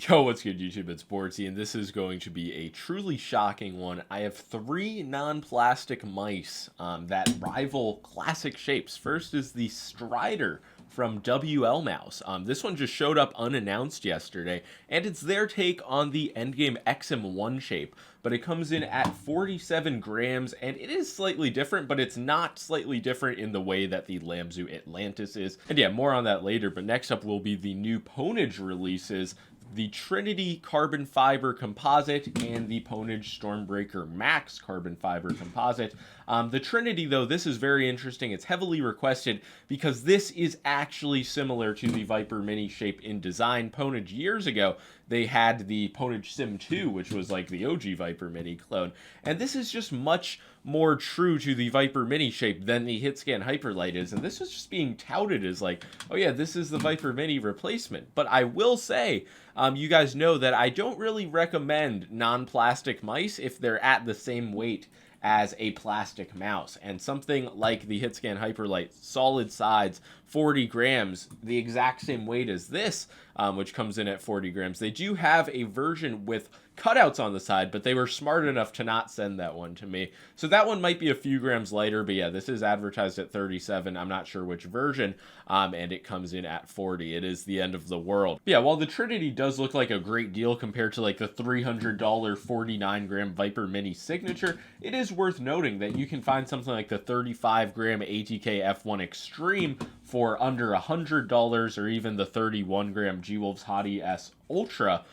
Yo, what's good, YouTube? It's boardzy, and this is going to be a truly shocking one. I have three non-plastic mice that rival classic shapes. First is the Strider from WLmouse. This one just showed up unannounced yesterday, and it's their take on the Endgame XM1 shape, but it comes in at 47 grams, and it is slightly different, but it's not slightly different in the way that the Lamzu Atlantis is. And yeah, more on that later, but next up will be the new Pwnage releases, the Trinity carbon fiber composite and the Pwnage Stormbreaker Max carbon fiber composite. The Trinity, though, this is very interesting. It's heavily requested because this is actually similar to the Viper Mini shape in design. Pwnage years ago, they had the Pwnage Sim 2, which was like the OG Viper Mini clone. And this is just much more true to the Viper Mini shape than the Hitscan Hyperlight is. And this is just being touted as like, oh yeah, this is the Viper Mini replacement. But I will say, you guys know that I don't really recommend non-plastic mice if they're at the same weight as a plastic mouse. And something like the Hitscan Hyperlight, solid sides, 40 grams, the exact same weight as this, which comes in at 40 grams. They do have a version with cutouts on the side, but they were smart enough to not send that one to me. So that one might be a few grams lighter, but yeah, this is advertised at 37. I'm not sure which version, and it comes in at 40. It is the end of the world. But yeah, while the Trinity does look like a great deal compared to like the $300 49 gram Viper Mini Signature, it is worth noting that you can find something like the 35 gram ATK F1 Extreme for under $100, or even the 31 gram G-Wolves Hottie S Ultra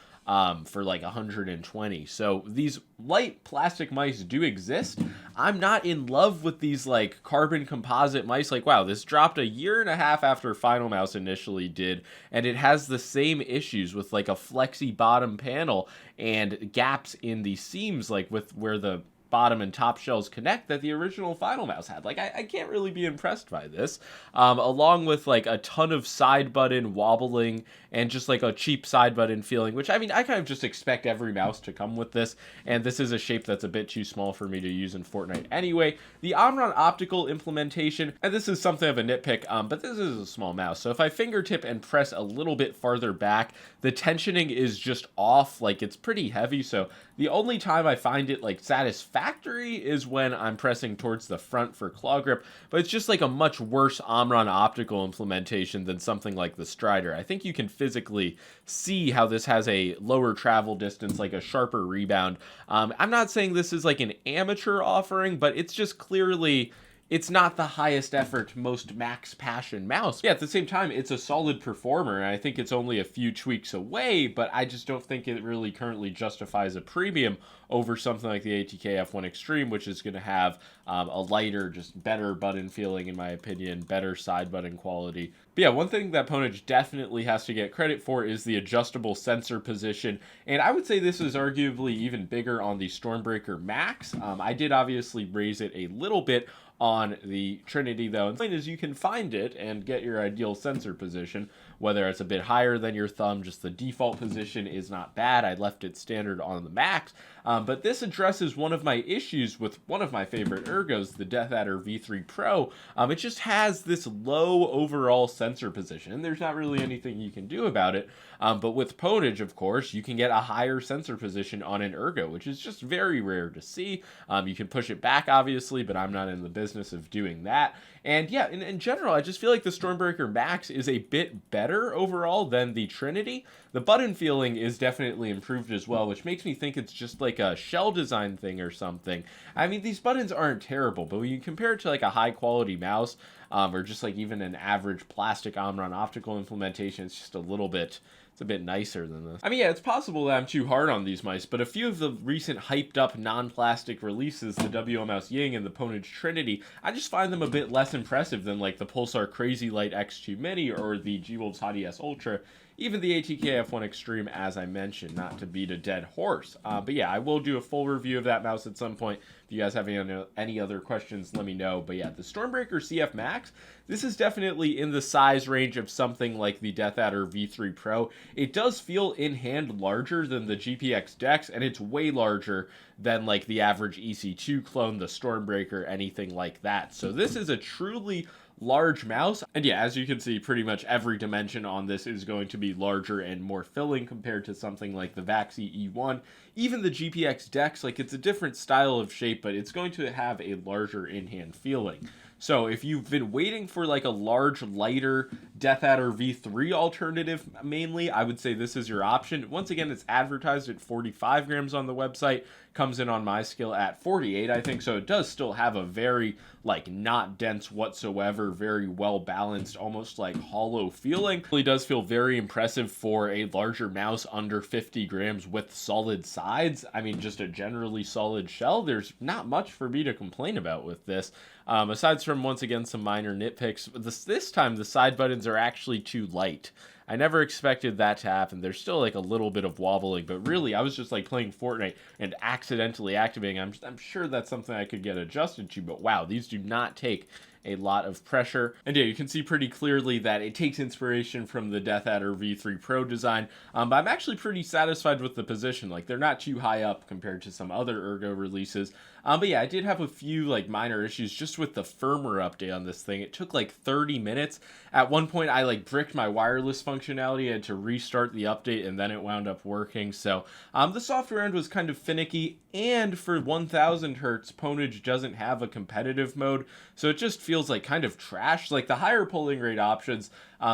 for like 120. So these light plastic mice do exist. I'm not in love with these like carbon composite mice. Like, wow, this dropped a year and a half after Final Mouse initially did, and it has the same issues with like a flexy bottom panel and gaps in the seams, like with where the bottom and top shells connect, that the original Final Mouse had. Like, I can't really be impressed by this. Along with like a ton of side button wobbling and just like a cheap side button feeling, which I mean, I kind of just expect every mouse to come with this, and this is a shape that's a bit too small for me to use in Fortnite anyway. The Omron optical implementation, and this is something of a nitpick, but this is a small mouse, so if I fingertip and press a little bit farther back, the tensioning is just off. Like, it's pretty heavy, so the only time I find it like satisfactory is when I'm pressing towards the front for claw grip, but it's just like a much worse Omron optical implementation than something like the Strider. I think you can physically see how this has a lower travel distance, like a sharper rebound. I'm not saying this is like an amateur offering, but it's just clearly, it's not the highest effort, most max passion mouse. Yeah, at the same time, it's a solid performer, and I think it's only a few tweaks away, but I just don't think it really currently justifies a premium over something like the ATK F1 Extreme, which is going to have a lighter, just better button feeling, in my opinion, better side button quality. But yeah, one thing that Pwnage definitely has to get credit for is the adjustable sensor position, and I would say this is arguably even bigger on the Stormbreaker Max. I did obviously raise it a little bit on the Trinity, though. And the point is, you can find it and get your ideal sensor position, whether it's a bit higher than your thumb. Just the default position is not bad. I left it standard on the Max, but this addresses one of my issues with one of my favorite ergos, the Death Adder V3 Pro. It just has this low overall sensor position, and there's not really anything you can do about it. But with Pwnage, of course, you can get a higher sensor position on an ergo, which is just very rare to see. You can push it back, obviously, but I'm not in the business of doing that. And yeah, in general, I just feel like the Stormbreaker Max is a bit better overall than the Trinity. The button feeling is definitely improved as well, which makes me think it's just like a shell design thing or something. I mean, these buttons aren't terrible, but when you compare it to like a high quality mouse, or just like even an average plastic Omron optical implementation, it's just a little bit, it's a bit nicer than this. I mean, yeah, it's possible that I'm too hard on these mice, but a few of the recent hyped up non-plastic releases, the WLmouse Ying and the Pwnage Trinity, I just find them a bit less impressive than like the Pulsar Crazy Light X2 Mini or the G-Wolves Hottie S Ultra. Even the ATK F1 Extreme, as I mentioned, not to beat a dead horse. But yeah, I will do a full review of that mouse at some point. If you guys have any other questions, let me know. But yeah, the Stormbreaker CF Max, this is definitely in the size range of something like the Death Adder V3 Pro. It does feel in hand larger than the GPX Dex, and it's way larger than like the average EC2 clone, the Stormbreaker, anything like that. So this is a truly large mouse. And yeah, as you can see, pretty much every dimension on this is going to be larger and more filling compared to something like the Vaxi E1. Even the GPX Dex, like, it's a different style of shape, but it's going to have a larger in-hand feeling. So if you've been waiting for like a large, lighter Death Adder V3 alternative, mainly, I would say this is your option. Once again, it's advertised at 45 grams on the website, comes in on my scale at 48, I think, so it does still have a very, like, not dense whatsoever, very well balanced, almost like hollow feeling. It really does feel very impressive for a larger mouse under 50 grams with solid sides. I mean, just a generally solid shell. There's not much for me to complain about with this. Aside from, once again, some minor nitpicks, this time the side buttons are actually too light. I never expected that to happen. There's still like a little bit of wobbling, but really I was just like playing Fortnite and accidentally activating. I'm sure that's something I could get adjusted to, but wow, these do not take a lot of pressure. And yeah, you can see pretty clearly that it takes inspiration from the Death Adder V3 Pro design, but I'm actually pretty satisfied with the position. Like, they're not too high up compared to some other Ergo releases. But yeah, I did have a few like minor issues just with the firmware update on this thing. It took like 30 minutes. At one point, I like bricked my wireless functionality. I had to restart the update, and then it wound up working. So the software end was kind of finicky, and for 1000 hertz, Pwnage doesn't have a competitive mode, so it just feels like kind of trash. Like, the higher polling rate options,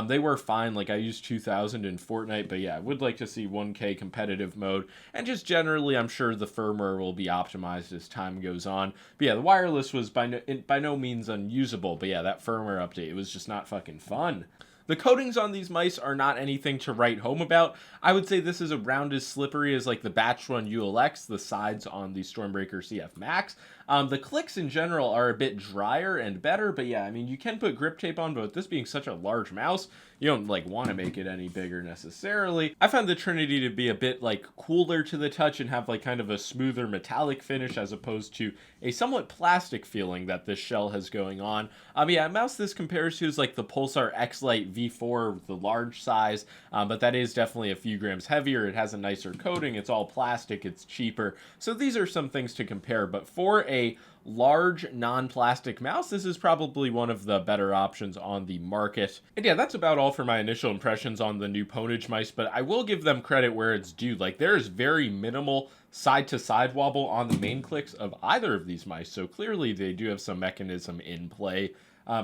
they were fine. Like, I used 2000 in Fortnite, but yeah, I would like to see 1K competitive mode, and just generally, I'm sure the firmware will be optimized as time goes on. But yeah, the wireless was by no means unusable, but yeah, that firmware update, it was just not fucking fun. The coatings on these mice are not anything to write home about. I would say this is around as slippery as like the Batch 1 ULX, the sides on the Stormbreaker CF Max. The clicks in general are a bit drier and better, but yeah, I mean, you can put grip tape on, but with this being such a large mouse, you don't like want to make it any bigger necessarily. I found the Trinity to be a bit like cooler to the touch and have like kind of a smoother metallic finish as opposed to a somewhat plastic feeling that this shell has going on. Yeah, a mouse this compares to is like the Pulsar X-Lite V4, the large size, but that is definitely a few grams heavier. It has a nicer coating. It's all plastic. It's cheaper. So these are some things to compare, but for a large non-plastic mouse, this is probably one of the better options on the market. And yeah, that's about all for my initial impressions on the new Pwnage mice, but I will give them credit where it's due. Like, there is very minimal side-to-side wobble on the main clicks of either of these mice, so clearly they do have some mechanism in play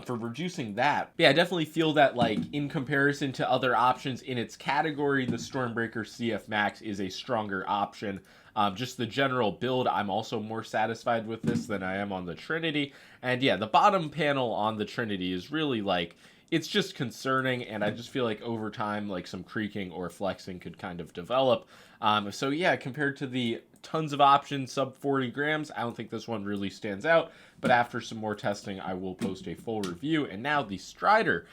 for reducing that. Yeah, I definitely feel that, like, in comparison to other options in its category, the Stormbreaker CF Max is a stronger option. Just the general build, I'm also more satisfied with this than I am on the Trinity. And yeah, the bottom panel on the Trinity is really like, it's just concerning, and I just feel like over time, like, some creaking or flexing could kind of develop. So yeah, compared to the tons of options sub 40 grams, I don't think this one really stands out, but after some more testing, I will post a full review. And now the Strider.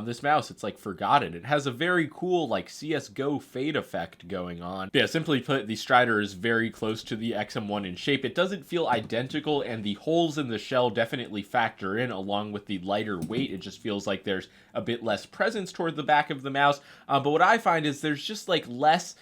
This mouse, it's like forgotten. It has a very cool like CSGO fade effect going on. Yeah, simply put, the Strider is very close to the XM1 in shape. It doesn't feel identical, and the holes in the shell definitely factor in along with the lighter weight. It just feels like there's a bit less presence toward the back of the mouse. But what I find is there's just like less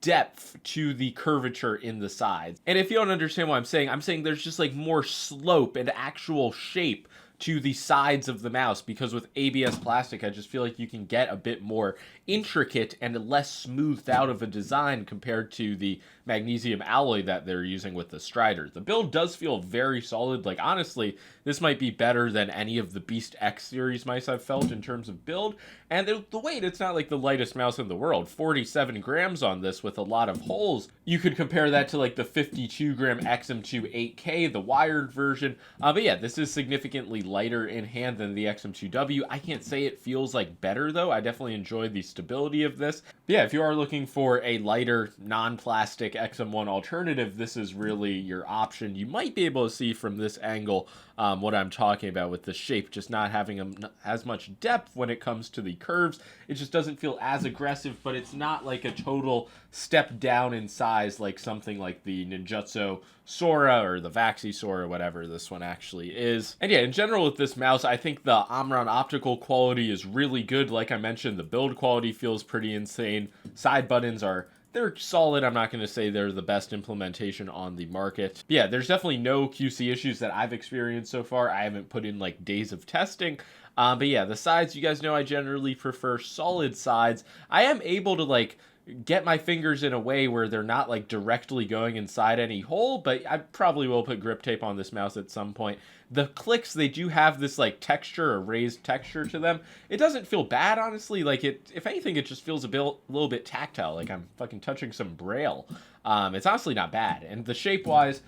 depth to the curvature in the sides. And if you don't understand what I'm saying there's just like more slope and actual shape to the sides of the mouse, because with ABS plastic, I just feel like you can get a bit more intricate and less smoothed out of a design compared to the magnesium alloy that they're using with the Strider. The build does feel very solid. Like, honestly, this might be better than any of the Beast X series mice I've felt in terms of build. And the weight, it's not like the lightest mouse in the world. 47 grams on this with a lot of holes. You could compare that to like the 52 gram XM2 8K, the wired version. But yeah, this is significantly lighter in hand than the XM2W. I can't say it feels like better though. I definitely enjoy the stability of this. But yeah, if you are looking for a lighter, non-plastic XM1 alternative, this is really your option. You might be able to see from this angle what I'm talking about with the shape just not having as much depth when it comes to the curves. It just doesn't feel as aggressive, but it's not like a total step down in size like something like the Ninjutsu Sora or the Vaxi Sora, whatever this one actually is. And yeah, in general with this mouse, I think the Omron optical quality is really good. Like I mentioned, the build quality feels pretty insane. Side buttons are they're solid. I'm not going to say they're the best implementation on the market. But yeah, there's definitely no QC issues that I've experienced so far. I haven't put in like days of testing. But yeah, the sides, you guys know I generally prefer solid sides. I am able to like get my fingers in a way where they're not like directly going inside any hole, but I probably will put grip tape on this mouse at some point. The clicks, they do have this like texture, a raised texture to them. It doesn't feel bad, honestly. Like it, if anything, it just feels a little bit tactile, like I'm fucking touching some braille. It's honestly not bad. And the shape wise,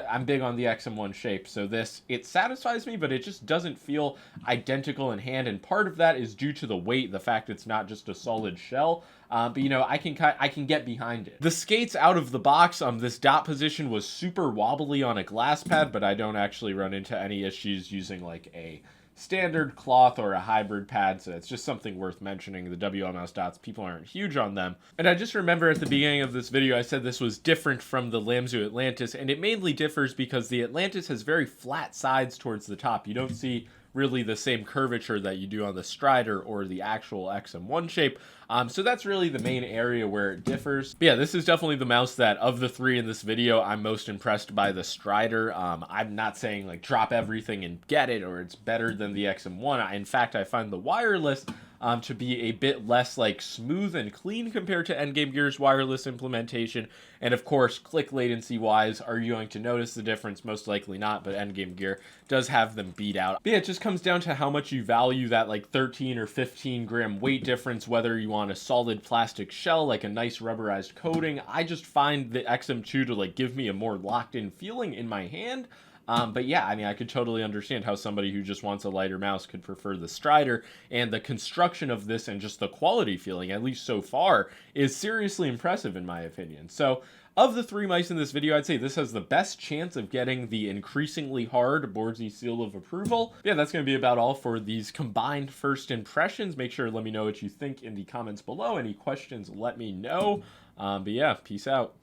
I'm big on the XM1 shape, so this, it satisfies me, but it just doesn't feel identical in hand. And part of that is due to the weight, the fact it's not just a solid shell. But you know, I can get behind it. The skates out of the box, this dot position was super wobbly on a glass pad, but I don't actually run into any issues using like a standard cloth or a hybrid pad, so it's just something worth mentioning. The WLmouse dots, people aren't huge on them. And I just remember at the beginning of this video, I said this was different from the Lamzu Atlantis, and it mainly differs because the Atlantis has very flat sides towards the top. You don't see really the same curvature that you do on the Strider or the actual XM1 shape. So that's really the main area where it differs. But yeah, this is definitely the mouse that, of the three in this video, I'm most impressed by the Strider. I'm not saying like drop everything and get it, or it's better than the XM1. In fact, I find the wireless to be a bit less like smooth and clean compared to Endgame Gear's wireless implementation. And of course, click latency wise, are you going to notice the difference? Most likely not, but Endgame Gear does have them beat out. But yeah, it just comes down to how much you value that like 13 or 15 gram weight difference, whether you want a solid plastic shell, like a nice rubberized coating. I just find the XM2 to like give me a more locked in feeling in my hand. But yeah, I mean, I could totally understand how somebody who just wants a lighter mouse could prefer the Strider, and the construction of this and just the quality feeling, at least so far, is seriously impressive in my opinion. So of the three mice in this video, I'd say this has the best chance of getting the increasingly hard boardzy seal of approval. Yeah, that's going to be about all for these combined first impressions. Make sure to let me know what you think in the comments below. Any questions, let me know. But yeah, peace out.